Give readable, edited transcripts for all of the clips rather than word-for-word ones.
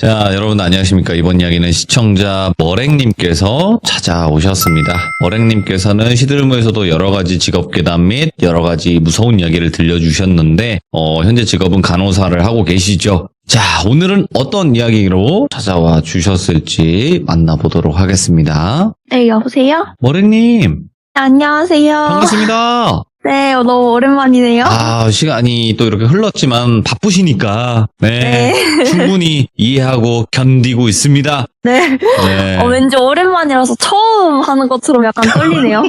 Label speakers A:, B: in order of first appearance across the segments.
A: 자, 여러분 안녕하십니까. 이번 이야기는 시청자 머랭님께서 찾아오셨습니다. 머랭님께서는 시들무에서도 여러가지 직업괴담 및 여러가지 무서운 이야기를 들려주셨는데 현재 직업은 간호사를 하고 계시죠. 자, 오늘은 어떤 이야기로 찾아와 주셨을지 만나보도록 하겠습니다.
B: 네, 여보세요?
A: 머랭님,
B: 안녕하세요.
A: 반갑습니다.
B: 네, 너무 오랜만이네요.
A: 시간이 또 이렇게 흘렀지만 바쁘시니까
B: 네.
A: 충분히 이해하고 견디고 있습니다.
B: 네.
A: 네.
B: 왠지 오랜만이라서 처음 하는 것처럼 약간 떨리네요.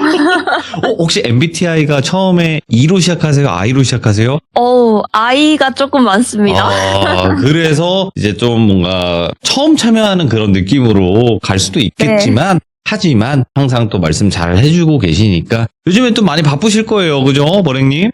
A: 혹시 MBTI가 처음에 E로 시작하세요? I로 시작하세요?
B: 아이가 조금 많습니다.
A: 그래서 이제 좀 뭔가 처음 참여하는 그런 느낌으로 갈 수도 있겠지만 하지만 항상 또 말씀 잘 해주고 계시니까 요즘엔 또 많이 바쁘실 거예요. 그죠? 머랭님?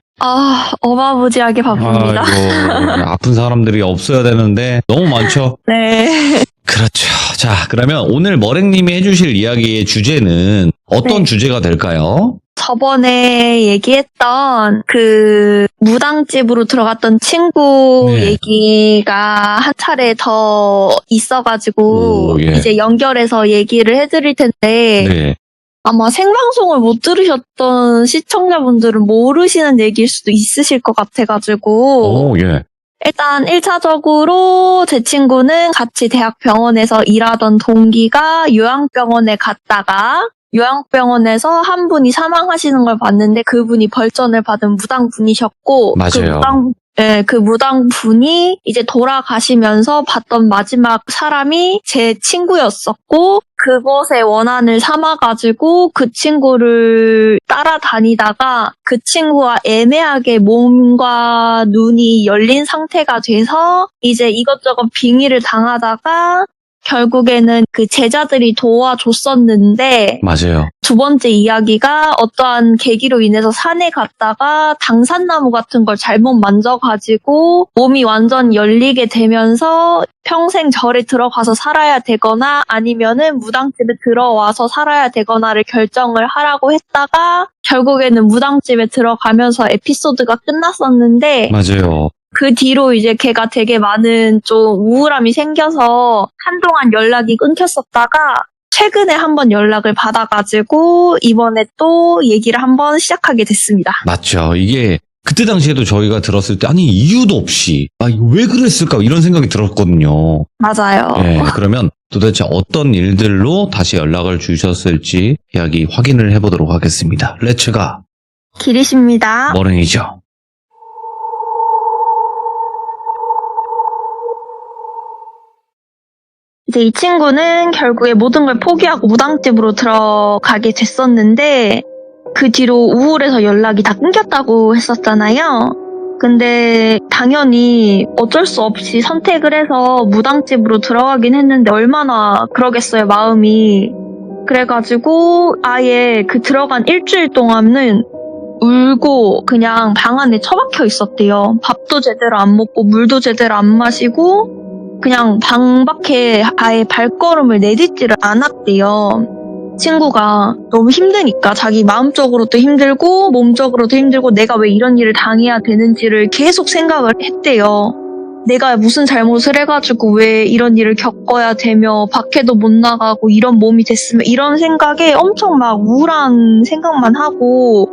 B: 어마무지하게 바쁩니다.
A: 아이고, 아픈 사람들이 없어야 되는데 너무 많죠?
B: 네.
A: 그렇죠. 자, 그러면 오늘 머랭님이 해주실 이야기의 주제는 어떤
B: 네.
A: 주제가 될까요?
B: 저번에 얘기했던 그 무당집으로 들어갔던 친구
A: 네.
B: 얘기가 한 차례 더 있어가지고
A: 오, 예.
B: 이제 연결해서 얘기를 해드릴 텐데
A: 네.
B: 아마 생방송을 못 들으셨던 시청자분들은 모르시는 얘기일 수도 있으실 것 같아가지고
A: 예.
B: 일단 1차적으로 제 친구는 같이 대학병원에서 일하던 동기가 요양병원에 갔다가 요양병원에서 한 분이 사망하시는 걸 봤는데 그분이 벌전을 받은 무당분이셨고
A: 맞아요.
B: 그 무당분이 이제 돌아가시면서 봤던 마지막 사람이 제 친구였었고 그곳에 원한을 삼아가지고 그 친구를 따라다니다가 그 친구와 애매하게 몸과 눈이 열린 상태가 돼서 이제 이것저것 빙의를 당하다가 결국에는 그 제자들이 도와줬었는데
A: 맞아요.
B: 두 번째 이야기가 어떠한 계기로 인해서 산에 갔다가 당산나무 같은 걸 잘못 만져가지고 몸이 완전 열리게 되면서 평생 절에 들어가서 살아야 되거나 아니면은 무당집에 들어와서 살아야 되거나를 결정을 하라고 했다가 결국에는 무당집에 들어가면서 에피소드가 끝났었는데
A: 맞아요.
B: 그 뒤로 이제 걔가 되게 많은 좀 우울함이 생겨서 한동안 연락이 끊겼었다가 최근에 한번 연락을 받아가지고 이번에 또 얘기를 한번 시작하게 됐습니다.
A: 맞죠. 이게 그때 당시에도 저희가 들었을 때 아니 이유도 없이 이거 왜 그랬을까 이런 생각이 들었거든요.
B: 맞아요.
A: 네, 그러면 도대체 어떤 일들로 다시 연락을 주셨을지 이야기 확인을 해보도록 하겠습니다. 렛츠가
B: 길이십니다.
A: 머랭이죠.
B: 이제 이 친구는 결국에 모든 걸 포기하고 무당집으로 들어가게 됐었는데 그 뒤로 우울해서 연락이 다 끊겼다고 했었잖아요. 근데 당연히 어쩔 수 없이 선택을 해서 무당집으로 들어가긴 했는데 얼마나 그러겠어요, 마음이. 그래가지고 아예 그 들어간 일주일 동안은 울고 그냥 방 안에 처박혀 있었대요. 밥도 제대로 안 먹고 물도 제대로 안 마시고 그냥 방 밖에 아예 발걸음을 내딛지를 않았대요. 친구가 너무 힘드니까 자기 마음적으로도 힘들고 몸적으로도 힘들고 내가 왜 이런 일을 당해야 되는지를 계속 생각을 했대요. 내가 무슨 잘못을 해가지고 왜 이런 일을 겪어야 되며 밖에도 못 나가고 이런 몸이 됐으면 이런 생각에 엄청 막 우울한 생각만 하고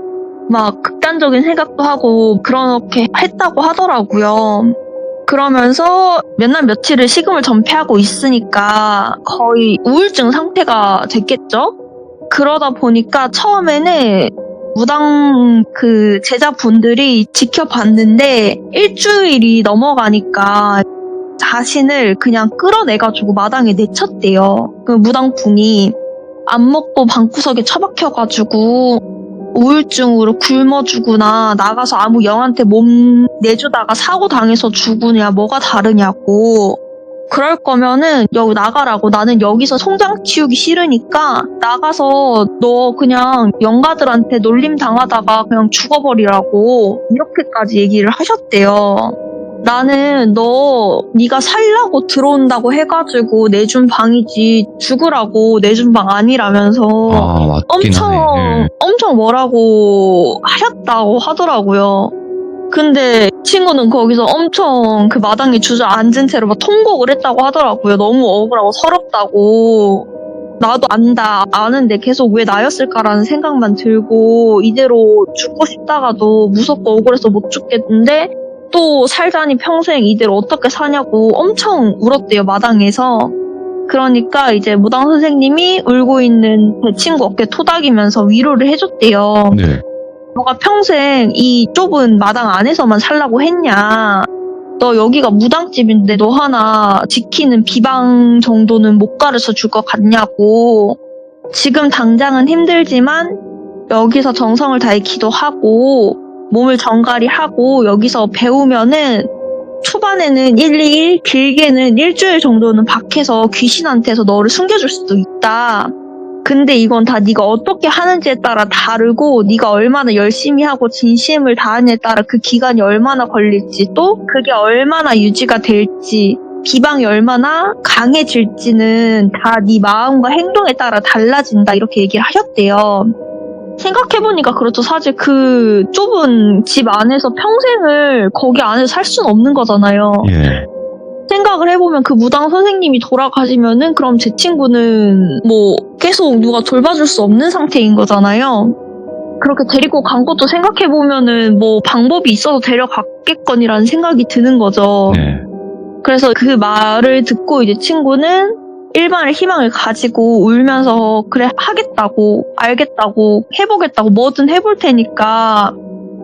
B: 막 극단적인 생각도 하고 그렇게 했다고 하더라고요. 그러면서 몇 날 며칠을 식음을 전폐하고 있으니까 거의 우울증 상태가 됐겠죠? 그러다 보니까 처음에는 무당 그 제자분들이 지켜봤는데 일주일이 넘어가니까 자신을 그냥 끌어내가지고 마당에 내쳤대요. 그 무당분이 안 먹고 방구석에 처박혀가지고 우울증으로 굶어 죽으나 나가서 아무 영한테 몸 내주다가 사고 당해서 죽으냐 뭐가 다르냐고. 그럴 거면은 여기 나가라고. 나는 여기서 송장 치우기 싫으니까 나가서 너 그냥 영가들한테 놀림 당하다가 그냥 죽어버리라고 이렇게까지 얘기를 하셨대요. 나는 네가 살라고 들어온다고 해가지고 내준 방이지 죽으라고 내준 방 아니라면서
A: 맞긴 하네.
B: 엄청 뭐라고 하셨다고 하더라고요. 근데 친구는 거기서 엄청 그 마당에 주저앉은 채로 막 통곡을 했다고 하더라고요. 너무 억울하고 서럽다고. 나도 안다, 아는데 계속 왜 나였을까라는 생각만 들고 이대로 죽고 싶다가도 무섭고 억울해서 못 죽겠는데 또 살자니 평생 이대로 어떻게 사냐고 엄청 울었대요, 마당에서. 그러니까 이제 무당 선생님이 울고 있는 제 친구 어깨 토닥이면서 위로를 해줬대요.
A: 네.
B: 너가 평생 이 좁은 마당 안에서만 살라고 했냐. 너 여기가 무당집인데 너 하나 지키는 비방 정도는 못 가르쳐 줄 것 같냐고. 지금 당장은 힘들지만 여기서 정성을 다해 기도하고 몸을 정갈히 하고 여기서 배우면은 초반에는 1, 2일, 길게는 일주일 정도는 밖에서 귀신한테서 너를 숨겨줄 수도 있다. 근데 이건 다 네가 어떻게 하는지에 따라 다르고 네가 얼마나 열심히 하고 진심을 다하느냐에 따라 그 기간이 얼마나 걸릴지 또 그게 얼마나 유지가 될지 비방이 얼마나 강해질지는 다 네 마음과 행동에 따라 달라진다 이렇게 얘기를 하셨대요. 생각해보니까 그렇죠. 사실 그 좁은 집 안에서 평생을 거기 안에서 살 수는 없는 거잖아요.
A: 예.
B: 생각을 해보면 그 무당 선생님이 돌아가시면은 그럼 제 친구는 뭐 계속 누가 돌봐줄 수 없는 상태인 거잖아요. 그렇게 데리고 간 것도 생각해보면은 뭐 방법이 있어서 데려갔겠거니라는 생각이 드는 거죠.
A: 네.
B: 그래서 그 말을 듣고 이제 친구는 일반의 희망을 가지고 울면서 그래 하겠다고 알겠다고 해보겠다고 뭐든 해볼 테니까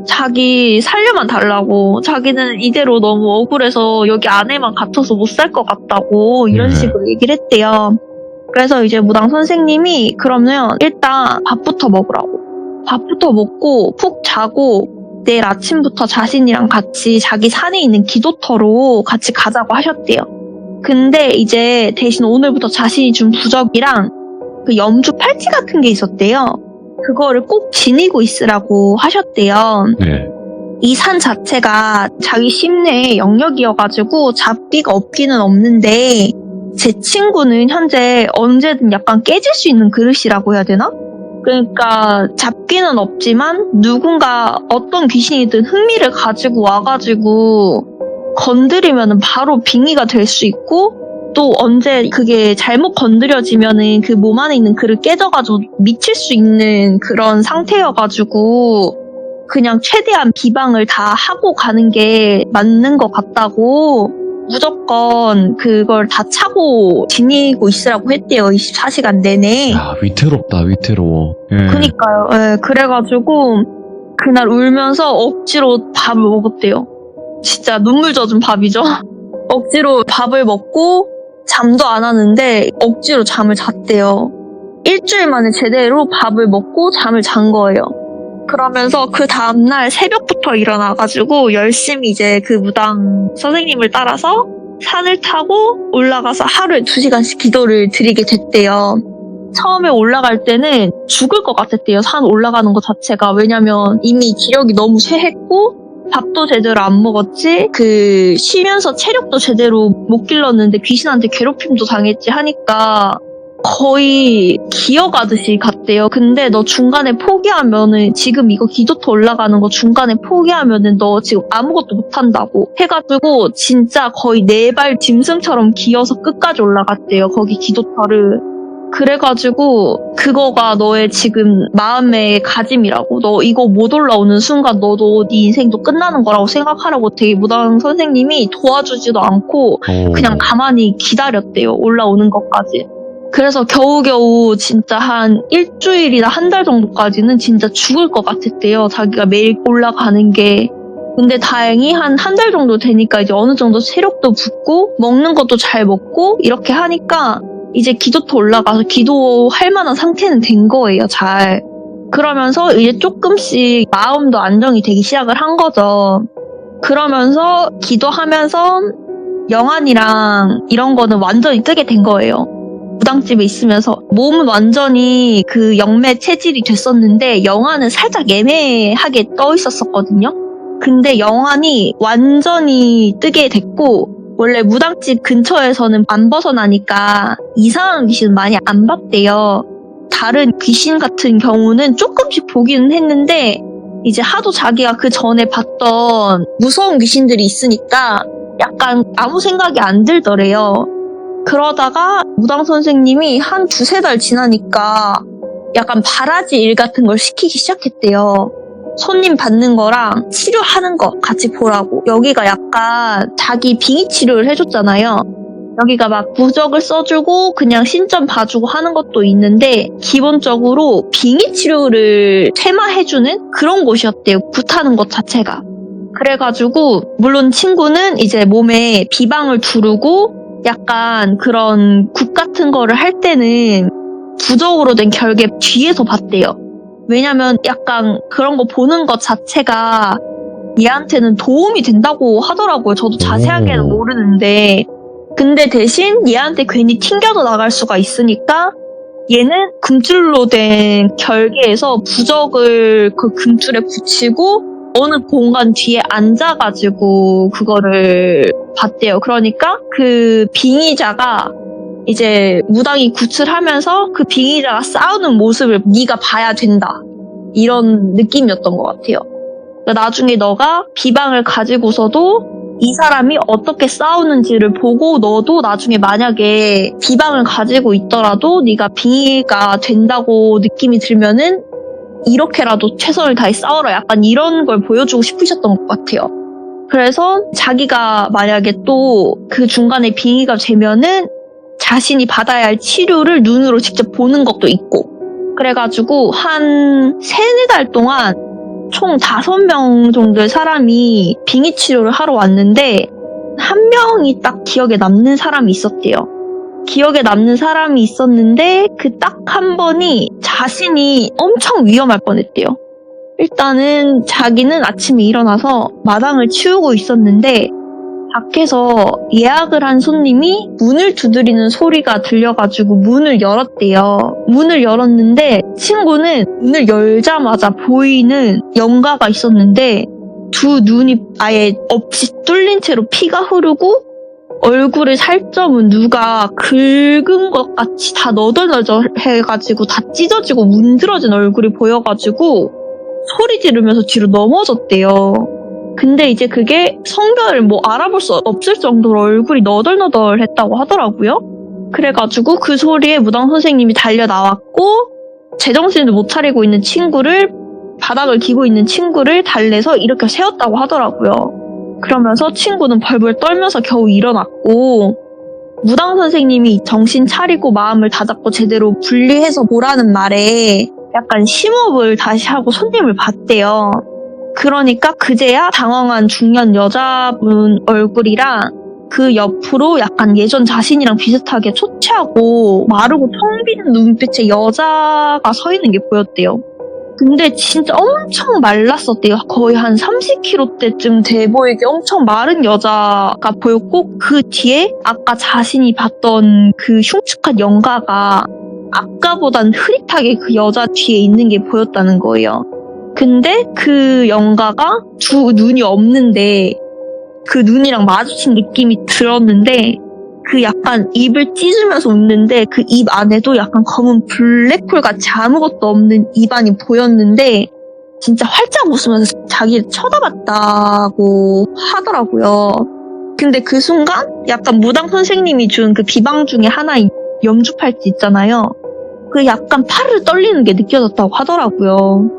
B: 자기 살려만 달라고 자기는 이대로 너무 억울해서 여기 안에만 갇혀서 못 살 것 같다고 이런
A: 네.
B: 식으로 얘기를 했대요. 그래서 이제 무당 선생님이 그러면 일단 밥부터 먹으라고 밥부터 먹고 푹 자고 내일 아침부터 자신이랑 같이 자기 산에 있는 기도터로 같이 가자고 하셨대요. 근데 이제 대신 오늘부터 자신이 준 부적이랑 그 염주 팔찌 같은 게 있었대요. 그거를 꼭 지니고 있으라고 하셨대요.
A: 네.
B: 이 산 자체가 자기 심내의 영역이어가지고 잡기가 없기는 없는데 제 친구는 현재 언제든 약간 깨질 수 있는 그릇이라고 해야 되나? 그러니까 잡기는 없지만 누군가 어떤 귀신이든 흥미를 가지고 와가지고 건드리면 바로 빙의가 될 수 있고 또 언제 그게 잘못 건드려지면은 그 몸 안에 있는 그릇 깨져가지고 미칠 수 있는 그런 상태여가지고 그냥 최대한 비방을 다 하고 가는 게 맞는 것 같다고 무조건 그걸 다 차고 지니고 있으라고 했대요. 24시간 내내.
A: 야, 위태롭다, 위태로워. 예.
B: 그니까요. 예, 그래가지고 그날 울면서 억지로 밥을 먹었대요. 진짜 눈물 젖은 밥이죠. 억지로 밥을 먹고 잠도 안 하는데 억지로 잠을 잤대요. 일주일 만에 제대로 밥을 먹고 잠을 잔 거예요. 그러면서 그 다음날 새벽부터 일어나가지고 열심히 이제 그 무당 선생님을 따라서 산을 타고 올라가서 하루에 2시간씩 기도를 드리게 됐대요. 처음에 올라갈 때는 죽을 것 같았대요. 산 올라가는 것 자체가. 왜냐면 이미 기력이 너무 쇠했고 밥도 제대로 안 먹었지, 쉬면서 체력도 제대로 못 길렀는데 귀신한테 괴롭힘도 당했지 하니까 거의 기어가듯이 갔대요. 근데 너 중간에 포기하면은 지금 이거 기도터 올라가는 거 중간에 포기하면은 너 지금 아무것도 못한다고 해가지고 진짜 거의 4발 짐승처럼 기어서 끝까지 올라갔대요. 거기 기도터를. 그래가지고 그거가 너의 지금 마음의 가짐이라고, 너 이거 못 올라오는 순간 너도 네 인생도 끝나는 거라고 생각하라고 되게 무당 선생님이 도와주지도 않고 그냥 가만히 기다렸대요. 올라오는 것까지. 그래서 겨우겨우 진짜 한 일주일이나 한 달 정도까지는 진짜 죽을 것 같았대요. 자기가 매일 올라가는 게. 근데 다행히 한 달 정도 되니까 이제 어느 정도 체력도 붙고 먹는 것도 잘 먹고 이렇게 하니까 이제 기도터 올라가서 기도할 만한 상태는 된 거예요, 잘. 그러면서 이제 조금씩 마음도 안정이 되기 시작을 한 거죠. 그러면서 기도하면서 영안이랑 이런 거는 완전히 뜨게 된 거예요. 무당집에 있으면서 몸은 완전히 그 영매 체질이 됐었는데 영안은 살짝 애매하게 떠 있었었거든요. 근데 영안이 완전히 뜨게 됐고, 원래 무당집 근처에서는 안 벗어나니까 이상한 귀신은 많이 안 봤대요. 다른 귀신 같은 경우는 조금씩 보기는 했는데 이제 하도 자기가 그 전에 봤던 무서운 귀신들이 있으니까 약간 아무 생각이 안 들더래요. 그러다가 무당 선생님이 한 2-3달 지나니까 약간 바라지 일 같은 걸 시키기 시작했대요. 손님 받는 거랑 치료하는 거 같이 보라고. 여기가 약간 자기 빙의 치료를 해줬잖아요. 여기가 막 부적을 써주고 그냥 신점 봐주고 하는 것도 있는데 기본적으로 빙의 치료를 퇴마해주는 그런 곳이었대요. 굿하는 것 자체가. 그래가지고 물론 친구는 이제 몸에 비방을 두르고 약간 그런 굿 같은 거를 할 때는 부적으로 된 결계 뒤에서 봤대요. 왜냐면 약간 그런 거 보는 것 자체가 얘한테는 도움이 된다고 하더라고요. 저도 자세하게는 모르는데. 근데 대신 얘한테 괜히 튕겨서 나갈 수가 있으니까 얘는 금줄로 된 결계에서 부적을 그 금줄에 붙이고 어느 공간 뒤에 앉아가지고 그거를 봤대요. 그러니까 그 빙의자가 이제 무당이 굿을 하면서 그 빙의자가 싸우는 모습을 네가 봐야 된다. 이런 느낌이었던 것 같아요. 그러니까 나중에 너가 비방을 가지고서도 이 사람이 어떻게 싸우는지를 보고 너도 나중에 만약에 비방을 가지고 있더라도 네가 빙의가 된다고 느낌이 들면은 이렇게라도 최선을 다해 싸워라. 약간 이런 걸 보여주고 싶으셨던 것 같아요. 그래서 자기가 만약에 또 그 중간에 빙의가 되면은 자신이 받아야 할 치료를 눈으로 직접 보는 것도 있고 그래가지고 한 3-4달 동안 총 5명 정도의 사람이 빙의 치료를 하러 왔는데 한 명이 딱 기억에 남는 사람이 있었대요. 기억에 남는 사람이 있었는데 그 딱 한 번이 자신이 엄청 위험할 뻔했대요. 일단은 자기는 아침에 일어나서 마당을 치우고 있었는데 밖에서 예약을 한 손님이 문을 두드리는 소리가 들려가지고 문을 열었대요. 문을 열었는데 친구는 문을 열자마자 보이는 영가가 있었는데 두 눈이 아예 없이 뚫린 채로 피가 흐르고 얼굴의 살점은 누가 긁은 것 같이 다 너덜너덜해가지고 다 찢어지고 문드러진 얼굴이 보여가지고 소리 지르면서 뒤로 넘어졌대요. 근데 이제 그게 성별을 뭐 알아볼 수 없을 정도로 얼굴이 너덜너덜했다고 하더라고요. 그래가지고 그 소리에 무당 선생님이 달려 나왔고 제정신을 못 차리고 있는 친구를 바닥을 기고 있는 친구를 달래서 일으켜 세웠다고 하더라고요. 그러면서 친구는 벌벌 떨면서 겨우 일어났고 무당 선생님이 정신 차리고 마음을 다잡고 제대로 분리해서 보라는 말에 약간 심호흡을 다시 하고 손님을 봤대요. 그러니까 그제야 당황한 중년 여자분 얼굴이랑 그 옆으로 약간 예전 자신이랑 비슷하게 초췌하고 마르고 텅 빈 눈빛의 여자가 서 있는 게 보였대요. 근데 진짜 엄청 말랐었대요. 거의 한 30kg대쯤 돼 보이게 엄청 마른 여자가 보였고 그 뒤에 아까 자신이 봤던 그 흉측한 영가가 아까보단 흐릿하게 그 여자 뒤에 있는 게 보였다는 거예요. 근데 그 영가가 두 눈이 없는데 그 눈이랑 마주친 느낌이 들었는데 그 약간 입을 찢으면서 웃는데 그 입 안에도 약간 검은 블랙홀 같이 아무것도 없는 입안이 보였는데 진짜 활짝 웃으면서 자기를 쳐다봤다고 하더라고요. 근데 그 순간 약간 무당 선생님이 준 그 비방 중에 하나인 염주팔찌 있잖아요. 그 약간 파르르 떨리는 게 느껴졌다고 하더라고요.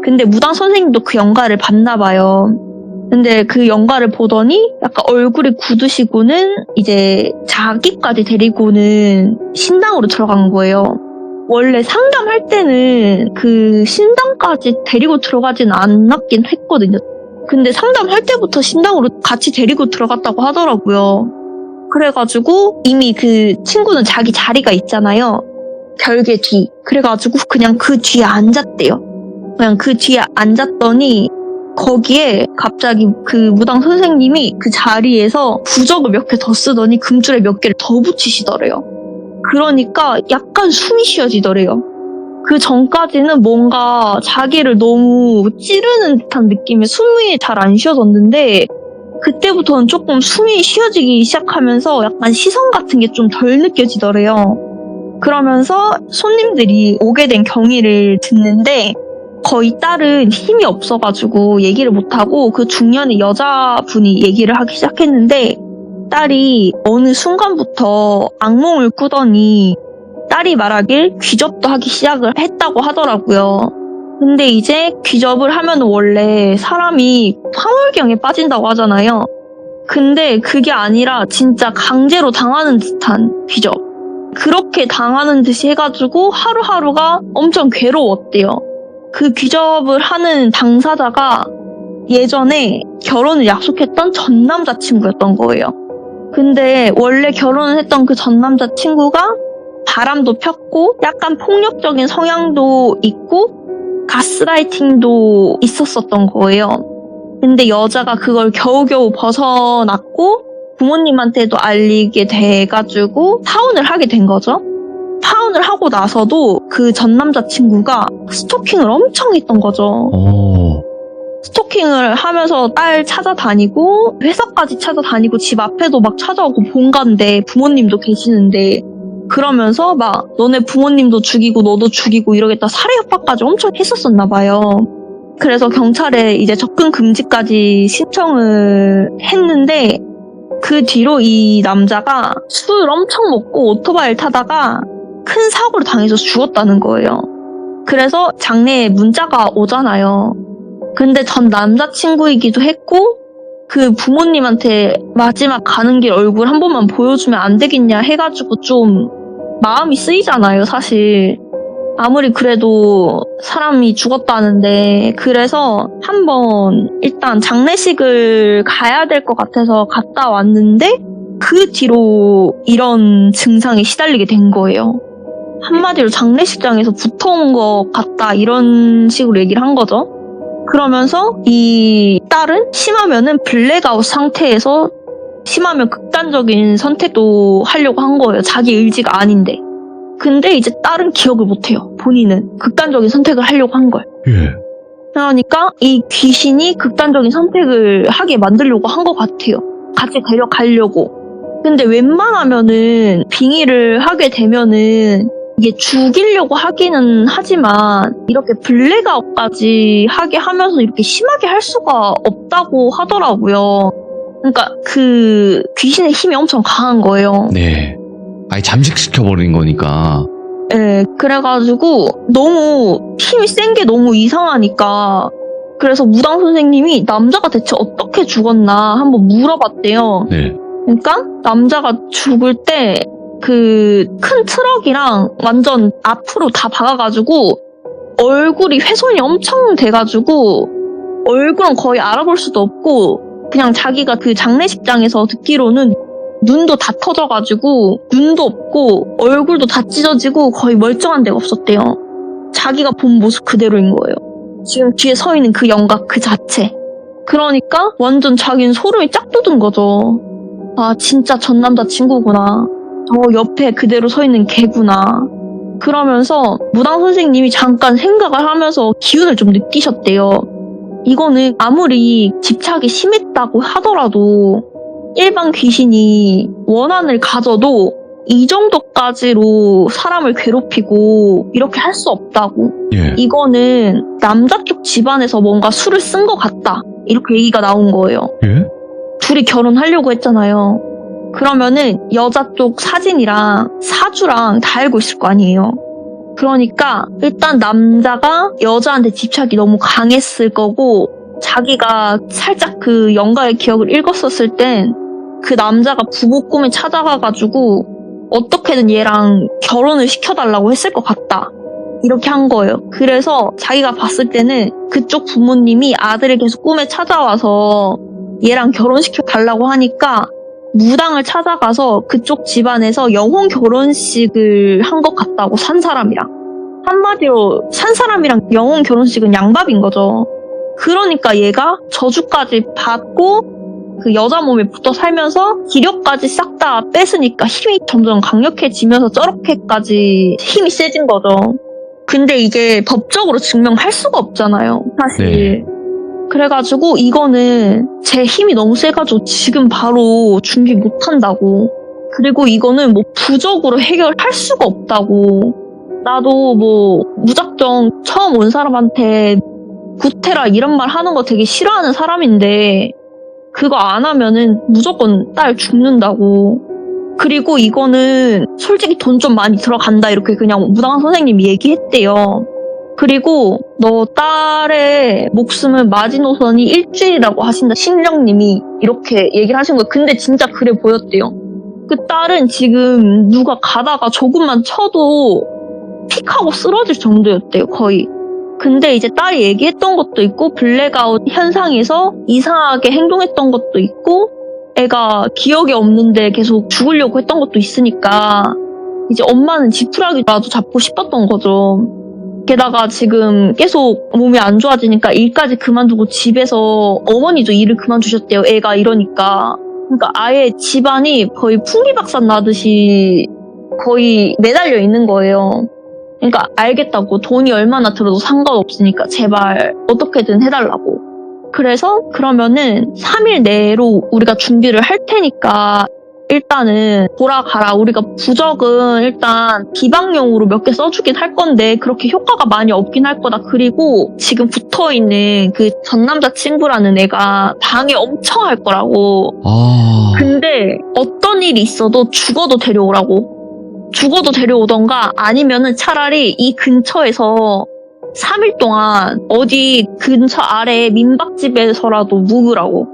B: 근데 무당 선생님도 그 영가를 봤나 봐요. 근데 그 영가를 보더니 약간 얼굴이 굳으시고는 이제 자기까지 데리고는 신당으로 들어간 거예요. 원래 상담할 때는 그 신당까지 데리고 들어가진 않았긴 했거든요. 근데 상담할 때부터 신당으로 같이 데리고 들어갔다고 하더라고요. 그래가지고 이미 그 친구는 자기 자리가 있잖아요. 결계 뒤. 그래가지고 그냥 그 뒤에 앉았대요. 그냥 그 뒤에 앉았더니 거기에 갑자기 그 무당 선생님이 그 자리에서 부적을 몇 개 더 쓰더니 금줄에 몇 개를 더 붙이시더래요. 그러니까 약간 숨이 쉬어지더래요. 그 전까지는 뭔가 자기를 너무 찌르는 듯한 느낌에 숨이 잘 안 쉬어졌는데 그때부터는 조금 숨이 쉬어지기 시작하면서 약간 시선 같은 게 좀 덜 느껴지더래요. 그러면서 손님들이 오게 된 경위를 듣는데 거의 딸은 힘이 없어가지고 얘기를 못하고 그 중년의 여자분이 얘기를 하기 시작했는데 딸이 어느 순간부터 악몽을 꾸더니 딸이 말하길 귀접도 하기 시작을 했다고 하더라고요. 근데 이제 귀접을 하면 원래 사람이 황홀경에 빠진다고 하잖아요. 근데 그게 아니라 진짜 강제로 당하는 듯한 귀접. 그렇게 당하는 듯이 해가지고 하루하루가 엄청 괴로웠대요. 그 귀접을 하는 당사자가 예전에 결혼을 약속했던 전 남자친구였던 거예요. 근데 원래 결혼을 했던 그 전 남자친구가 바람도 폈고 약간 폭력적인 성향도 있고 가스라이팅도 있었었던 거예요. 근데 여자가 그걸 겨우겨우 벗어났고 부모님한테도 알리게 돼가지고 파혼을 하게 된 거죠. 파혼을 하고 나서도 그 전 남자친구가 스토킹을 엄청 했던 거죠. 스토킹을 하면서 딸 찾아다니고 회사까지 찾아다니고 집 앞에도 막 찾아오고 본가인데 부모님도 계시는데 그러면서 막 너네 부모님도 죽이고 너도 죽이고 이러겠다 살해 협박까지 엄청 했었었나 봐요. 그래서 경찰에 이제 접근 금지까지 신청을 했는데 그 뒤로 이 남자가 술을 엄청 먹고 오토바이를 타다가 큰 사고를 당해서 죽었다는 거예요. 그래서 장례에 문자가 오잖아요. 근데 전 남자친구이기도 했고 그 부모님한테 마지막 가는 길 얼굴 한 번만 보여주면 안 되겠냐 해가지고 좀 마음이 쓰이잖아요, 사실. 아무리 그래도 사람이 죽었다는데 그래서 한번 일단 장례식을 가야 될 것 같아서 갔다 왔는데 그 뒤로 이런 증상에 시달리게 된 거예요. 한마디로 장례식장에서 붙어온 것 같다 이런 식으로 얘기를 한 거죠. 그러면서 이 딸은 심하면은 블랙아웃 상태에서 심하면 극단적인 선택도 하려고 한 거예요. 자기 의지가 아닌데. 근데 이제 딸은 기억을 못해요. 본인은 극단적인 선택을 하려고 한 걸. 그러니까 이 귀신이 극단적인 선택을 하게 만들려고 한 것 같아요. 같이 데려가려고. 근데 웬만하면은 빙의를 하게 되면은 이게 죽이려고 하기는 하지만 이렇게 블랙아웃까지 하게 하면서 이렇게 심하게 할 수가 없다고 하더라고요. 그러니까 그 귀신의 힘이 엄청 강한 거예요.
A: 네. 아예 잠식시켜버린 거니까.
B: 네, 그래가지고 너무 힘이 센 게 너무 이상하니까 그래서 무당 선생님이 남자가 대체 어떻게 죽었나 한번 물어봤대요.
A: 네.
B: 그러니까 남자가 죽을 때 그 큰 트럭이랑 완전 앞으로 다 박아가지고 얼굴이 훼손이 엄청 돼가지고 얼굴은 거의 알아볼 수도 없고 그냥 자기가 그 장례식장에서 듣기로는 눈도 다 터져가지고 눈도 없고 얼굴도 다 찢어지고 거의 멀쩡한 데가 없었대요. 자기가 본 모습 그대로인 거예요. 지금 뒤에 서 있는 그 영각 그 자체. 그러니까 완전 자기는 소름이 쫙 돋은 거죠. 아 진짜 전 남자친구구나. 저 옆에 그대로 서 있는 걔구나. 그러면서 무당 선생님이 잠깐 생각을 하면서 기운을 좀 느끼셨대요. 이거는 아무리 집착이 심했다고 하더라도 일반 귀신이 원한을 가져도 이 정도까지로 사람을 괴롭히고 이렇게 할 수 없다고.
A: 예.
B: 이거는 남자 쪽 집안에서 뭔가 수를 쓴 것 같다. 이렇게 얘기가 나온 거예요.
A: 예?
B: 둘이 결혼하려고 했잖아요. 그러면은 여자 쪽 사진이랑 사주랑 다 알고 있을 거 아니에요. 그러니까 일단 남자가 여자한테 집착이 너무 강했을 거고 자기가 살짝 그 영가의 기억을 읽었었을 땐 그 남자가 부부 꿈에 찾아가가지고 어떻게든 얘랑 결혼을 시켜달라고 했을 것 같다. 이렇게 한 거예요. 그래서 자기가 봤을 때는 그쪽 부모님이 아들을 계속 꿈에 찾아와서 얘랑 결혼시켜달라고 하니까 무당을 찾아가서 그쪽 집안에서 영혼 결혼식을 한 것 같다고 산 사람이랑. 한마디로 산 사람이랑 영혼 결혼식은 양밥인 거죠. 그러니까 얘가 저주까지 받고 그 여자 몸에 붙어 살면서 기력까지 싹 다 뺏으니까 힘이 점점 강력해지면서 저렇게까지 힘이 세진 거죠. 근데 이게 법적으로 증명할 수가 없잖아요, 사실.
A: 네.
B: 그래가지고 이거는 제 힘이 너무 세가지고 지금 바로 준비 못한다고. 그리고 이거는 뭐 부적으로 해결할 수가 없다고. 나도 뭐 무작정 처음 온 사람한테 구태라 이런 말 하는 거 되게 싫어하는 사람인데 그거 안 하면은 무조건 딸 죽는다고. 그리고 이거는 솔직히 돈 좀 많이 들어간다 이렇게 그냥 무당 선생님이 얘기했대요. 그리고 너 딸의 목숨은 마지노선이 일주일이라고 하신다 신령님이 이렇게 얘기를 하신 거예요. 근데 진짜 그래 보였대요. 그 딸은 지금 누가 가다가 조금만 쳐도 픽하고 쓰러질 정도였대요 거의. 근데 이제 딸이 얘기했던 것도 있고 블랙아웃 현상에서 이상하게 행동했던 것도 있고 애가 기억이 없는데 계속 죽으려고 했던 것도 있으니까 이제 엄마는 지푸라기라도 잡고 싶었던 거죠. 게다가 지금 계속 몸이 안 좋아지니까 일까지 그만두고 집에서 어머니도 일을 그만두셨대요. 애가 이러니까. 그러니까 아예 집안이 거의 풍비박산 나듯이 거의 매달려 있는 거예요. 그러니까 알겠다고 돈이 얼마나 들어도 상관없으니까 제발 어떻게든 해달라고. 그래서 그러면은 3일 내로 우리가 준비를 할 테니까 일단은 돌아가라. 우리가 부적은 일단 비방용으로 몇 개 써주긴 할 건데 그렇게 효과가 많이 없긴 할 거다. 그리고 지금 붙어있는 그 전 남자친구라는 애가 방해 엄청 할 거라고. 근데 어떤 일이 있어도 죽어도 데려오라고. 죽어도 데려오던가 아니면은 차라리 이 근처에서 3일 동안 어디 근처 아래 민박집에서라도 묵으라고.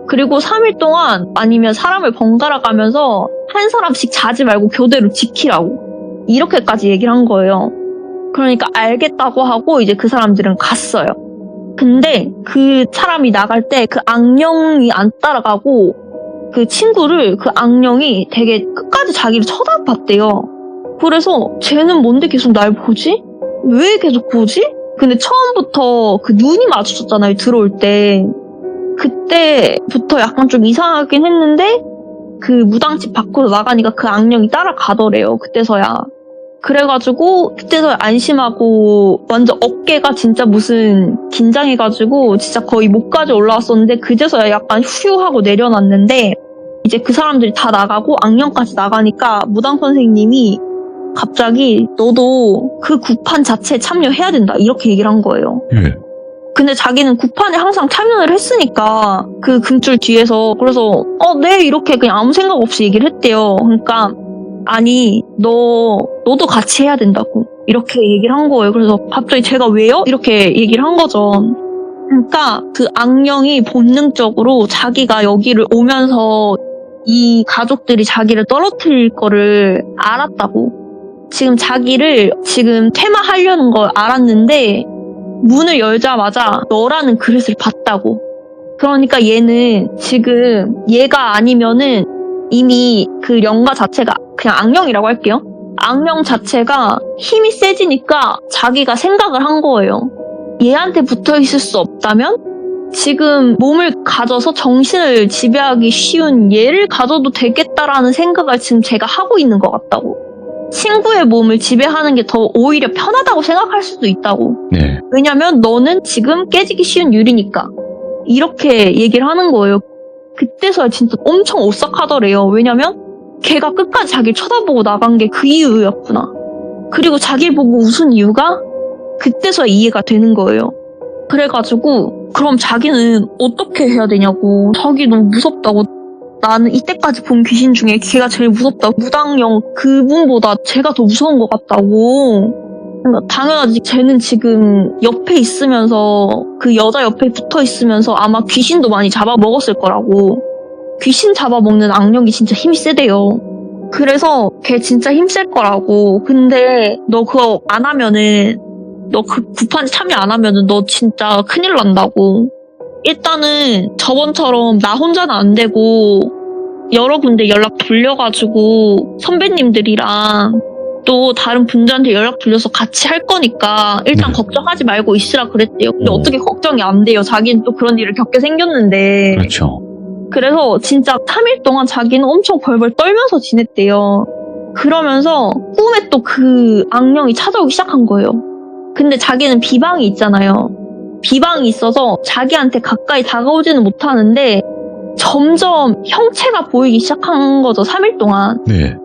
B: 그리고 3일 동안 아니면 사람을 번갈아 가면서 한 사람씩 자지 말고 교대로 지키라고. 이렇게까지 얘기를 한 거예요. 그러니까 알겠다고 하고 이제 그 사람들은 갔어요. 근데 그 사람이 나갈 때 그 악령이 안 따라가고 그 친구를 그 악령이 되게 끝까지 자기를 쳐다봤대요. 그래서 쟤는 뭔데 계속 날 보지? 왜 계속 보지? 근데 처음부터 그 눈이 마주쳤잖아요, 들어올 때. 그때부터 약간 좀 이상하긴 했는데 그 무당집 밖으로 나가니까 그 악령이 따라가더래요, 그때서야. 그래가지고 그때서야 안심하고 완전 어깨가 진짜 무슨 긴장해가지고 진짜 거의 목까지 올라왔었는데 그제서야 약간 휴 하고 내려놨는데 이제 그 사람들이 다 나가고 악령까지 나가니까 무당 선생님이 갑자기 너도 그 구판 자체에 참여해야 된다 이렇게 얘기를 한 거예요. 근데 자기는 구판에 항상 참여를 했으니까 그 금줄 뒤에서 그래서 네 이렇게 그냥 아무 생각 없이 얘기를 했대요. 그러니까 아니 너도 같이 해야 된다고 이렇게 얘기를 한 거예요. 그래서 갑자기 제가 왜요? 이렇게 얘기를 한 거죠. 그러니까 그 악령이 본능적으로 자기가 여기를 오면서 이 가족들이 자기를 떨어뜨릴 거를 알았다고. 지금 자기를 지금 퇴마하려는 걸 알았는데 문을 열자마자 너라는 그릇을 봤다고. 그러니까 얘는 지금 얘가 아니면은 이미 그 영가 자체가 그냥 악령이라고 할게요. 악령 자체가 힘이 세지니까 자기가 생각을 한 거예요. 얘한테 붙어 있을 수 없다면 지금 몸을 가져서 정신을 지배하기 쉬운 얘를 가져도 되겠다라는 생각을 지금 제가 하고 있는 것 같다고. 친구의 몸을 지배하는 게 더 오히려 편하다고 생각할 수도 있다고.
A: 네.
B: 왜냐면 너는 지금 깨지기 쉬운 유리니까. 이렇게 얘기를 하는 거예요. 그때서야 진짜 엄청 오싹하더래요. 왜냐면 걔가 끝까지 자기를 쳐다보고 나간 게 그 이유였구나. 그리고 자기를 보고 웃은 이유가 그때서야 이해가 되는 거예요. 그래가지고 그럼 자기는 어떻게 해야 되냐고. 자기 너무 무섭다고. 나는 이때까지 본 귀신 중에 걔가 제일 무섭다고. 무당령 그분보다 제가 더 무서운 것 같다고. 당연하지. 쟤는 지금 옆에 있으면서 그 여자 옆에 붙어 있으면서 아마 귀신도 많이 잡아먹었을 거라고. 귀신 잡아먹는 악령이 진짜 힘이 세대요. 그래서 걔 진짜 힘셀 거라고. 근데 너 그거 안 하면은 너 그 구판에 참여 안 하면은 너 진짜 큰일 난다고. 일단은 저번처럼 나 혼자는 안 되고 여러 군데 연락 돌려가지고 선배님들이랑 또 다른 분들한테 연락 돌려서 같이 할 거니까 일단 걱정하지 말고 있으라 그랬대요. 근데 어떻게 걱정이 안 돼요. 자기는 또 그런 일을 겪게 생겼는데.
A: 그렇죠.
B: 그래서 진짜 3일 동안 자기는 엄청 벌벌 떨면서 지냈대요. 그러면서 꿈에 또 그 악령이 찾아오기 시작한 거예요. 근데 자기는 비방이 있잖아요. 비방이 있어서 자기한테 가까이 다가오지는 못하는데 점점 형체가 보이기 시작한 거죠. 3일 동안.
A: 네.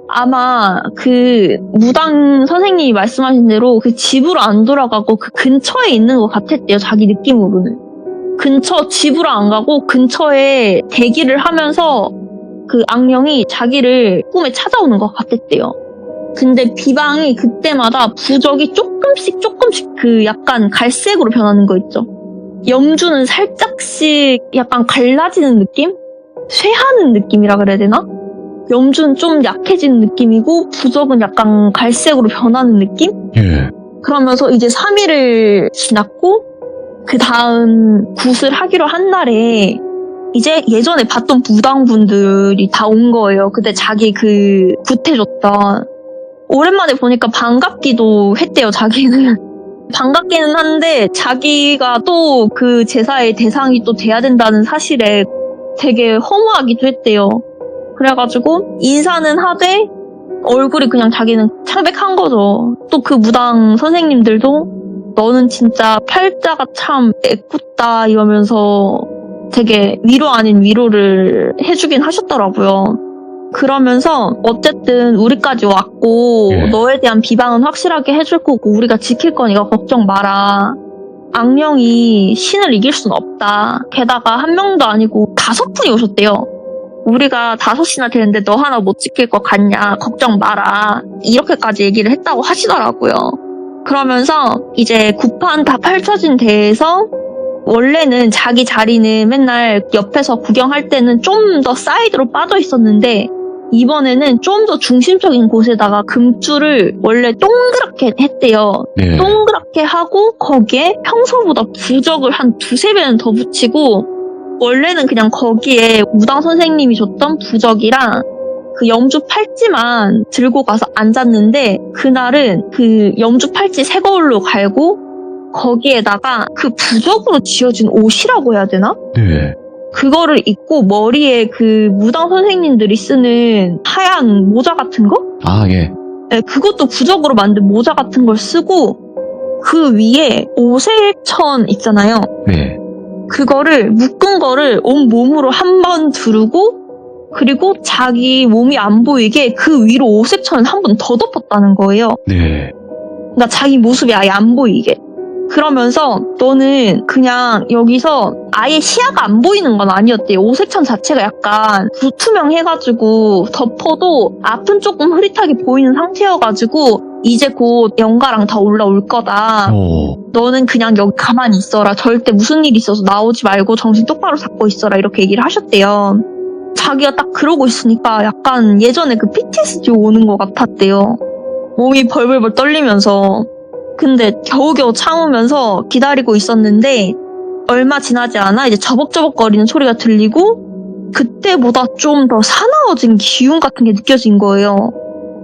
B: 아마 그 무당 선생님이 말씀하신 대로 그 집으로 안 돌아가고 그 근처에 있는 것 같았대요. 자기 느낌으로는. 근처 집으로 안 가고 근처에 대기를 하면서 그 악령이 자기를 꿈에 찾아오는 것 같았대요. 근데 비방이 그때마다 부적이 조금씩 그 약간 갈색으로 변하는 거 있죠. 염주는 살짝씩 약간 갈라지는 느낌? 쇠하는 느낌이라 그래야 되나? 염주는 좀 약해지는 느낌이고 부적은 약간 갈색으로 변하는 느낌?
A: 예.
B: 그러면서 이제 3일을 지났고 그 다음 굿을 하기로 한 날에 이제 예전에 봤던 무당분들이 다 온 거예요. 그때 자기 그 굿해줬던. 오랜만에 보니까 반갑기도 했대요, 자기는. 반갑기는 한데 자기가 또 그 제사의 대상이 또 돼야 된다는 사실에 되게 허무하기도 했대요. 그래가지고 인사는 하되 얼굴이 그냥 자기는 창백한 거죠. 또 그 무당 선생님들도 너는 진짜 팔자가 참 애꿎다 이러면서 되게 위로 아닌 위로를 해주긴 하셨더라고요. 그러면서 어쨌든 우리까지 왔고
A: 예.
B: 너에 대한 비방은 확실하게 해줄 거고 우리가 지킬 거니까 걱정 마라. 악령이 신을 이길 순 없다. 게다가 한 명도 아니고 5분이 오셨대요. 우리가 5이나 되는데 너 하나 못 지킬 것 같냐. 걱정 마라. 이렇게까지 얘기를 했다고 하시더라고요. 그러면서 이제 구판 다 펼쳐진 데에서 원래는 자기 자리는 맨날 옆에서 구경할 때는 좀 더 사이드로 빠져 있었는데 이번에는 좀 더 중심적인 곳에다가 금줄을 원래 동그랗게 했대요.
A: 네.
B: 동그랗게 하고 거기에 평소보다 부적을 한 2-3배는 더 붙이고 원래는 그냥 거기에 무당 선생님이 줬던 부적이랑 그 염주 팔찌만 들고 가서 앉았는데 그날은 그 염주 팔찌 새 거울로 갈고 거기에다가 그 부적으로 지어진 옷이라고 해야 되나?
A: 네.
B: 그거를 입고 머리에 그 무당 선생님들이 쓰는 하얀 모자 같은 거?
A: 아, 예.
B: 네, 그것도 부적으로 만든 모자 같은 걸 쓰고 그 위에 오색천 있잖아요.
A: 네.
B: 그거를 묶은 거를 온 몸으로 한 번 두르고 그리고 자기 몸이 안 보이게 그 위로 오색천을 한 번 더 덮었다는 거예요.
A: 네.
B: 그러니까 자기 모습이 아예 안 보이게. 그러면서 너는 그냥 여기서 아예 시야가 안 보이는 건 아니었대요. 오색천 자체가 약간 부투명해가지고 덮어도 앞은 조금 흐릿하게 보이는 상태여가지고 이제 곧 영가랑 다 올라올 거다. 너는 그냥 여기 가만히 있어라. 절대 무슨 일 있어서 나오지 말고 정신 똑바로 잡고 있어라. 이렇게 얘기를 하셨대요. 자기가 딱 그러고 있으니까 약간 예전에 그 PTSD 오는 것 같았대요. 몸이 벌벌벌 떨리면서. 근데 겨우겨우 참으면서 기다리고 있었는데 얼마 지나지 않아 이제 저벅저벅거리는 소리가 들리고 그때보다 좀 더 사나워진 기운 같은 게 느껴진 거예요.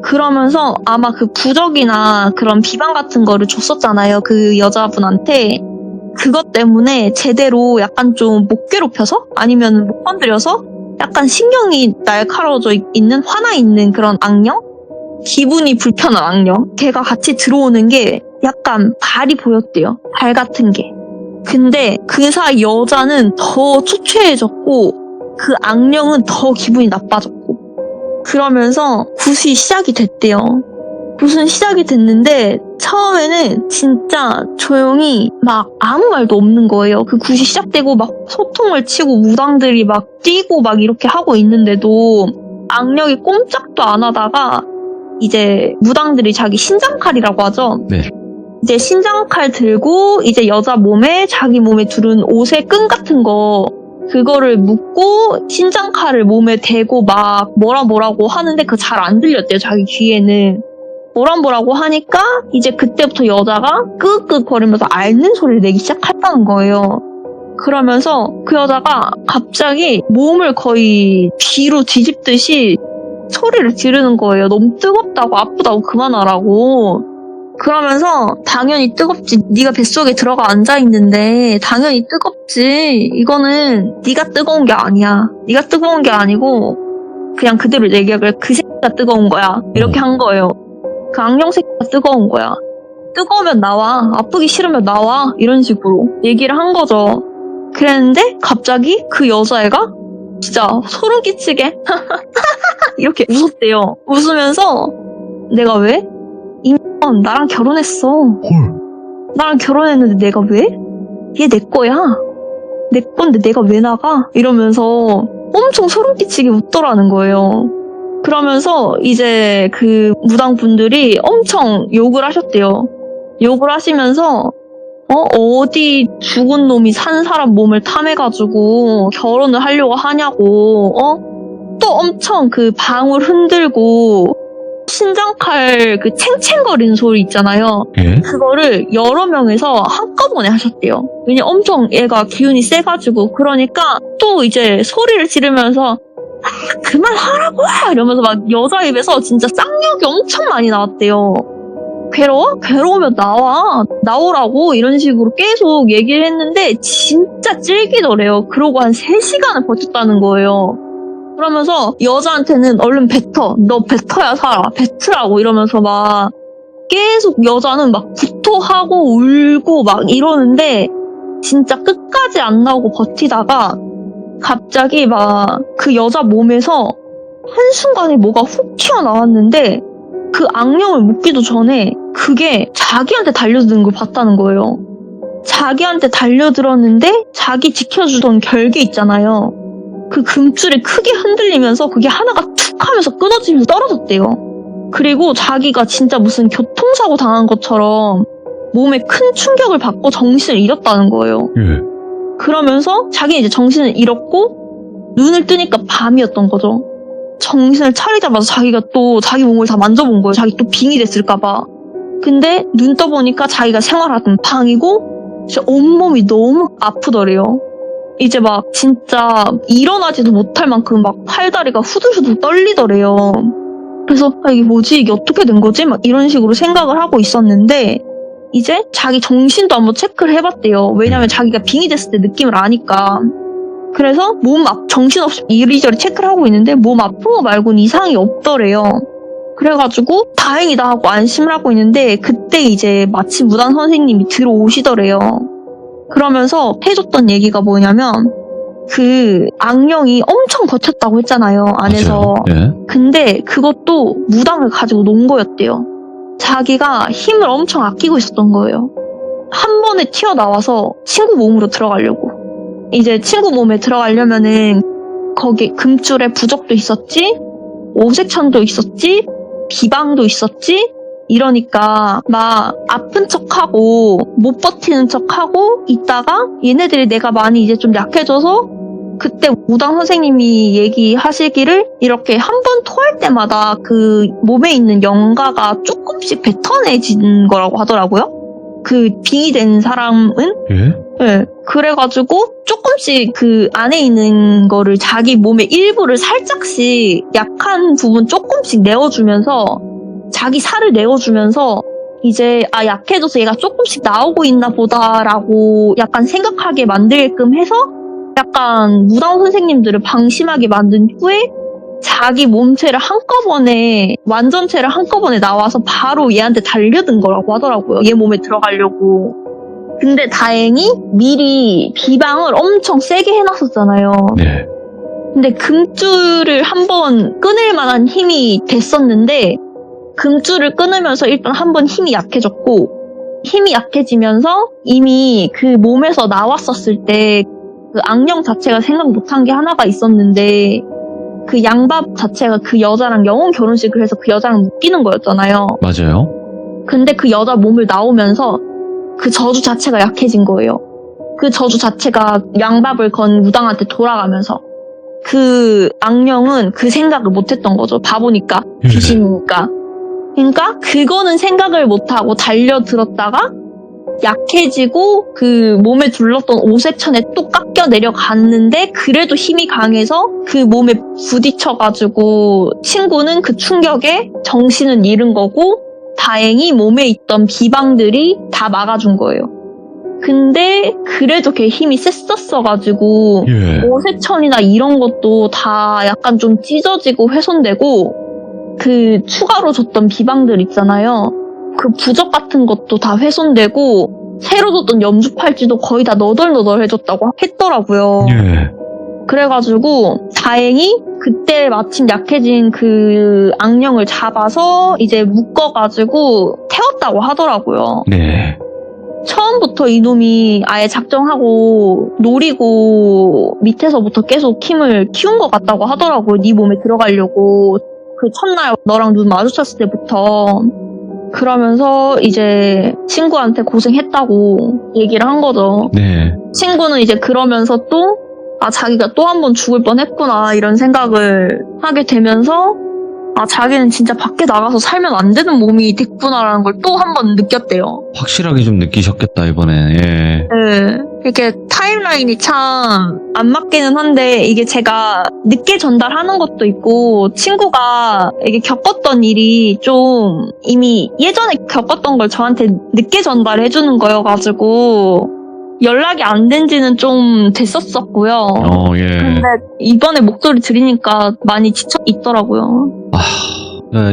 B: 그러면서 아마 그 부적이나 그런 비방 같은 거를 줬었잖아요. 그 여자분한테. 그것 때문에 제대로 약간 좀 못 괴롭혀서 아니면 못 건드려서 약간 신경이 날카로워져 있는 화나 있는 그런 악령? 기분이 불편한 악령? 걔가 같이 들어오는 게 약간 발이 보였대요. 발 같은 게. 근데 그 사이 여자는 더 초췌해졌고 그 악령은 더 기분이 나빠졌고 그러면서 굿이 시작이 됐대요. 굿은 시작이 됐는데 처음에는 진짜 조용히 막 아무 말도 없는 거예요. 그 굿이 시작되고 막 소통을 치고 무당들이 막 뛰고 막 이렇게 하고 있는데도 악령이 꼼짝도 안 하다가 이제 무당들이 자기 신장칼이라고 하죠.
A: 네.
B: 이제 신장칼 들고 이제 여자 몸에 자기 몸에 두른 옷의 끈 같은 거 그거를 묶고 신장칼을 몸에 대고 막 뭐라고 하는데 그거 잘 안 들렸대요. 자기 귀에는. 뭐라고 하니까 이제 그때부터 여자가 끄끄거리면서 앓는 소리를 내기 시작했다는 거예요. 그러면서 그 여자가 갑자기 몸을 거의 뒤로 뒤집듯이 소리를 지르는 거예요. 너무 뜨겁다고 아프다고 그만하라고. 그러면서 당연히 뜨겁지. 네가 뱃속에 들어가 앉아있는데 당연히 뜨겁지. 이거는 네가 뜨거운 게 아니야. 네가 뜨거운 게 아니고 그냥 그대로 얘기하길 그 새끼가 뜨거운 거야. 이렇게 한 거예요. 그 악령 새끼가 뜨거운 거야. 뜨거우면 나와. 아프기 싫으면 나와. 이런 식으로 얘기를 한 거죠. 그랬는데 갑자기 그 여자애가 진짜 소름 끼치게 이렇게 웃었대요. 웃으면서 내가 왜? 이년 나랑 결혼했어.
C: 헐.
B: 나랑 결혼했는데 내가 왜? 얘 내 거야. 내 건데 내가 왜 나가? 이러면서 엄청 소름 끼치게 웃더라는 거예요. 그러면서 이제 그 무당분들이 엄청 욕을 하셨대요. 욕을 하시면서 어디 죽은 놈이 산 사람 몸을 탐해가지고 결혼을 하려고 하냐고, 또 엄청 그 방울 흔들고 신장칼 그 챙챙거리는 소리 있잖아요.
C: 예?
B: 그거를 여러 명에서 한꺼번에 하셨대요. 왜냐 엄청 얘가 기운이 세가지고. 그러니까 또 이제 소리를 지르면서 그만하라고 이러면서 막 여자 입에서 진짜 쌍욕이 엄청 많이 나왔대요. 괴로워? 괴로우면 나오라고 이런 식으로 계속 얘기를 했는데 진짜 찔기더래요. 그러고 한 3시간을 버텼다는 거예요. 그러면서 여자한테는 얼른 뱉어. 너 뱉어야 살아. 뱉으라고 이러면서 막 계속 여자는 막 구토하고 울고 막 이러는데 진짜 끝까지 안 나오고 버티다가 갑자기 막 그 여자 몸에서 한순간에 뭐가 훅 튀어나왔는데 그 악령을 묶기도 전에 그게 자기한테 달려드는 걸 봤다는 거예요. 자기한테 달려들었는데 자기 지켜주던 결계 있잖아요. 그 금줄이 크게 흔들리면서 그게 하나가 툭 하면서 끊어지면서 떨어졌대요. 그리고 자기가 진짜 무슨 교통사고 당한 것처럼 몸에 큰 충격을 받고 정신을 잃었다는 거예요.
C: 예.
B: 그러면서 자기는 이제 정신을 잃었고 눈을 뜨니까 밤이었던 거죠. 정신을 차리자마자 자기가 또 자기 몸을 다 만져본 거예요. 자기 또 빙이 됐을까봐. 근데 눈 떠보니까 자기가 생활하던 방이고 진짜 온몸이 너무 아프더래요. 이제 막 진짜 일어나지도 못할 만큼 막 팔다리가 후들후들 떨리더래요. 그래서 이게 뭐지? 이게 어떻게 된 거지? 막 이런 식으로 생각을 하고 있었는데 이제 자기 정신도 한번 체크를 해봤대요. 왜냐면 자기가 빙이 됐을 때 느낌을 아니까. 그래서 정신없이 이리저리 체크를 하고 있는데 몸 아픈 거 말고는 이상이 없더래요. 그래가지고 다행이다 하고 안심을 하고 있는데 그때 이제 마침 무당 선생님이 들어오시더래요. 그러면서 해줬던 얘기가 뭐냐면 그 악령이 엄청 버텼다고 했잖아요. 안에서.
C: 맞아요. 예.
B: 근데 그것도 무당을 가지고 논 거였대요. 자기가 힘을 엄청 아끼고 있었던 거예요. 한 번에 튀어나와서 친구 몸으로 들어가려고. 이제 친구 몸에 들어가려면은 거기 금줄에 부적도 있었지, 오색천도 있었지, 비방도 있었지. 이러니까 막 아픈 척하고 못 버티는 척하고 있다가 얘네들이 내가 많이 이제 좀 약해져서 그때 무당 선생님이 얘기하시기를 이렇게 한 번 토할 때마다 그 몸에 있는 영가가 조금씩 뱉어내지는 거라고 하더라고요. 그 빙이 된 사람은.
C: 예?
B: 네. 그래가지고 조금씩 그 안에 있는 거를 자기 몸의 일부를 살짝씩 약한 부분 조금씩 내어주면서 자기 살을 내어주면서 이제 약해져서 얘가 조금씩 나오고 있나 보다라고 약간 생각하게 만들게끔 해서 약간 무당 선생님들을 방심하게 만든 후에 자기 몸체를 한꺼번에 완전체를 한꺼번에 나와서 바로 얘한테 달려든 거라고 하더라고요. 얘 몸에 들어가려고. 근데 다행히 미리 비방을 엄청 세게 해놨었잖아요.
C: 네.
B: 근데 금줄을 한번 끊을 만한 힘이 됐었는데 금줄을 끊으면서 일단 한번 힘이 약해졌고 힘이 약해지면서 이미 그 몸에서 나왔었을 때 그 악령 자체가 생각 못한 게 하나가 있었는데 그 양밥 자체가 그 여자랑 영혼 결혼식을 해서 그 여자랑 묶이는 거였잖아요.
C: 맞아요.
B: 근데 그 여자 몸을 나오면서 그 저주 자체가 약해진 거예요. 그 저주 자체가 양밥을 건 무당한테 돌아가면서 그 악령은 그 생각을 못했던 거죠. 바보니까. 귀신이니까. 그러니까 그거는 생각을 못하고 달려들었다가 약해지고 그 몸에 둘렀던 오색천에 또 깎여 내려갔는데 그래도 힘이 강해서 그 몸에 부딪혀가지고 친구는 그 충격에 정신은 잃은 거고 다행히 몸에 있던 비방들이 다 막아준 거예요. 근데 그래도 걔 힘이 셌었어가지고
C: 예.
B: 오색천이나 이런 것도 다 약간 좀 찢어지고 훼손되고 그 추가로 줬던 비방들 있잖아요. 그 부적 같은 것도 다 훼손되고 새로 줬던 염주 팔찌도 거의 다 너덜너덜해졌다고 했더라고요.
C: 예.
B: 그래가지고 다행히 그때 마침 약해진 그 악령을 잡아서 이제 묶어가지고 태웠다고 하더라고요.
A: 네.
B: 처음부터 이놈이 아예 작정하고 노리고 밑에서부터 계속 힘을 키운 것 같다고 하더라고요. 네 몸에 들어가려고. 그 첫날 너랑 눈 마주쳤을 때부터. 그러면서 이제 친구한테 고생했다고 얘기를 한 거죠.
A: 네.
B: 친구는 이제 그러면서 또 자기가 또 한 번 죽을 뻔했구나 이런 생각을 하게 되면서 자기는 진짜 밖에 나가서 살면 안 되는 몸이 됐구나라는 걸 또 한 번 느꼈대요.
A: 확실하게 좀 느끼셨겠다, 이번에. 예.
B: 네. 이렇게 타임라인이 참 안 맞기는 한데 이게 제가 늦게 전달하는 것도 있고 친구가 이게 겪었던 일이 좀 이미 예전에 겪었던 걸 저한테 늦게 전달해주는 거여가지고 연락이 안 된 지는 좀 됐었었고요.
A: 예.
B: 근데 이번에 목소리 들으니까 많이 지쳐 있더라고요.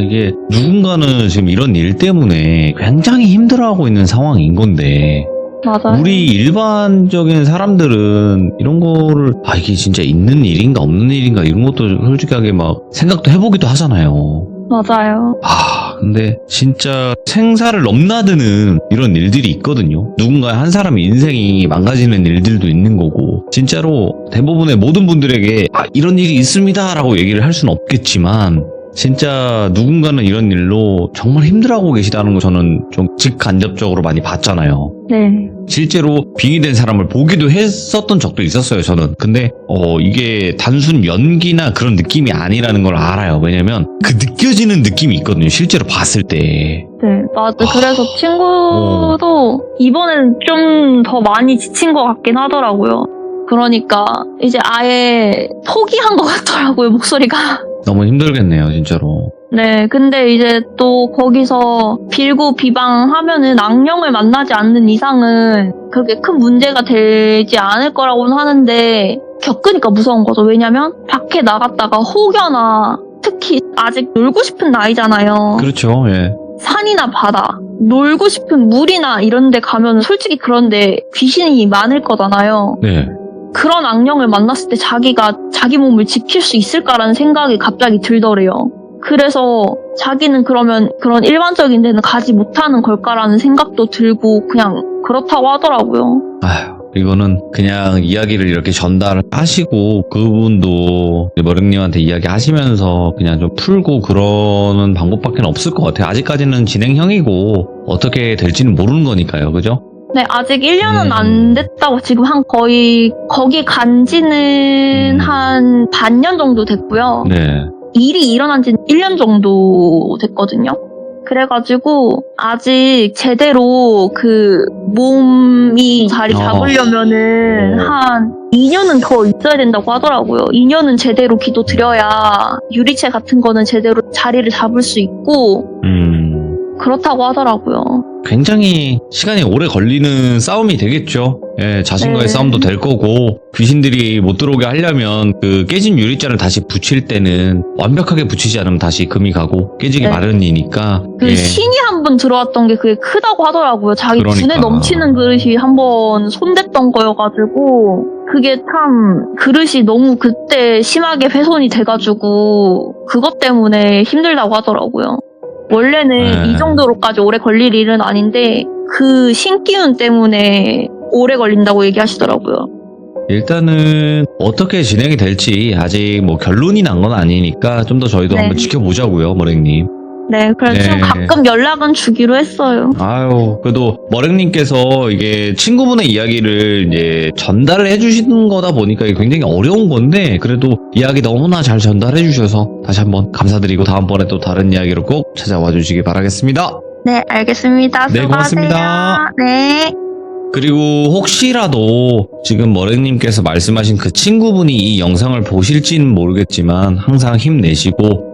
A: 이게 누군가는 지금 이런 일 때문에 굉장히 힘들어하고 있는 상황인 건데
B: 맞아요.
A: 우리 일반적인 사람들은 이런 거를 이게 진짜 있는 일인가 없는 일인가 이런 것도 솔직하게 막 생각도 해보기도 하잖아요.
B: 맞아요.
A: 근데 진짜 생사를 넘나드는 이런 일들이 있거든요. 누군가 한 사람의 인생이 망가지는 일들도 있는 거고 진짜로 대부분의 모든 분들에게 이런 일이 있습니다 라고 얘기를 할 수는 없겠지만 진짜 누군가는 이런 일로 정말 힘들어하고 계시다는 거 저는 좀 직간접적으로 많이 봤잖아요.
B: 네.
A: 실제로 빙의된 사람을 보기도 했었던 적도 있었어요, 저는. 근데 이게 단순 연기나 그런 느낌이 아니라는 걸 알아요. 왜냐면 그 느껴지는 느낌이 있거든요, 실제로 봤을 때.
B: 네, 맞아. 그래서 친구도 이번엔 좀 더 많이 지친 것 같긴 하더라고요. 그러니까 이제 아예 포기한 것 같더라고요, 목소리가.
A: 너무 힘들겠네요, 진짜로.
B: 네, 근데 이제 또 거기서 빌고 비방하면은 악령을 만나지 않는 이상은 그게 큰 문제가 되지 않을 거라고는 하는데 겪으니까 무서운 거죠. 왜냐면 밖에 나갔다가 혹여나 특히 아직 놀고 싶은 나이잖아요.
A: 그렇죠, 예.
B: 산이나 바다, 놀고 싶은 물이나 이런 데 가면 솔직히 그런데 귀신이 많을 거잖아요.
A: 네.
B: 그런 악령을 만났을 때 자기가 자기 몸을 지킬 수 있을까라는 생각이 갑자기 들더래요. 그래서 자기는 그러면 그런 일반적인 데는 가지 못하는 걸까라는 생각도 들고 그냥 그렇다고 하더라고요.
A: 이거는 그냥 이야기를 이렇게 전달하시고 그분도 머랭님한테 이야기하시면서 그냥 좀 풀고 그러는 방법밖에 없을 것 같아요. 아직까지는 진행형이고 어떻게 될지는 모르는 거니까요. 그죠?
B: 네, 아직 1년은 안 됐다고 지금 거의 거기 간 지는 한 반년 정도 됐고요.
A: 네.
B: 일이 일어난 지는 1년 정도 됐거든요. 그래가지고 아직 제대로 그 몸이 자리 잡으려면은 한 2년은 더 있어야 된다고 하더라고요. 2년은 제대로 기도 드려야 유리체 같은 거는 제대로 자리를 잡을 수 있고 그렇다고 하더라고요.
A: 굉장히 시간이 오래 걸리는 싸움이 되겠죠. 예, 자신과의 싸움도 될 거고 귀신들이 못 들어오게 하려면 그 깨진 유리잔을 다시 붙일 때는 완벽하게 붙이지 않으면 다시 금이 가고 깨지기 마련이니까
B: 그 신이 한 번 들어왔던 게 그게 크다고 하더라고요. 자기 분에 넘치는 그릇이 한 번 손댔던 거여가지고 그게 참 그릇이 너무 그때 심하게 훼손이 돼가지고 그것 때문에 힘들다고 하더라고요. 원래는 이 정도로까지 오래 걸릴 일은 아닌데 그 신기운 때문에 오래 걸린다고 얘기하시더라고요.
A: 일단은 어떻게 진행이 될지 아직 뭐 결론이 난 건 아니니까 좀 더 저희도 한번 지켜보자고요, 머랭님.
B: 네, 그래서 지금 가끔 연락은 주기로 했어요.
A: 그래도 머랭님께서 이게 친구분의 이야기를 이제 전달을 해주시는 거다 보니까 이게 굉장히 어려운 건데 그래도 이야기 너무나 잘 전달해 주셔서 다시 한번 감사드리고 다음번에 또 다른 이야기로 꼭 찾아와 주시기 바라겠습니다.
B: 네, 알겠습니다.
A: 네, 고맙습니다.
B: 네.
A: 그리고 혹시라도 지금 머랭님께서 말씀하신 그 친구분이 이 영상을 보실지는 모르겠지만 항상 힘내시고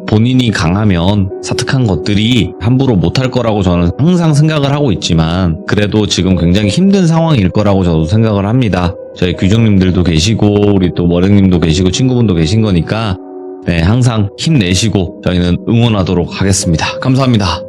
A: 본인이 강하면 사특한 것들이 함부로 못할 거라고 저는 항상 생각을 하고 있지만 그래도 지금 굉장히 힘든 상황일 거라고 저도 생각을 합니다. 저희 규정님들도 계시고 우리 또 머랭님도 계시고 친구분도 계신 거니까 네, 항상 힘내시고 저희는 응원하도록 하겠습니다. 감사합니다.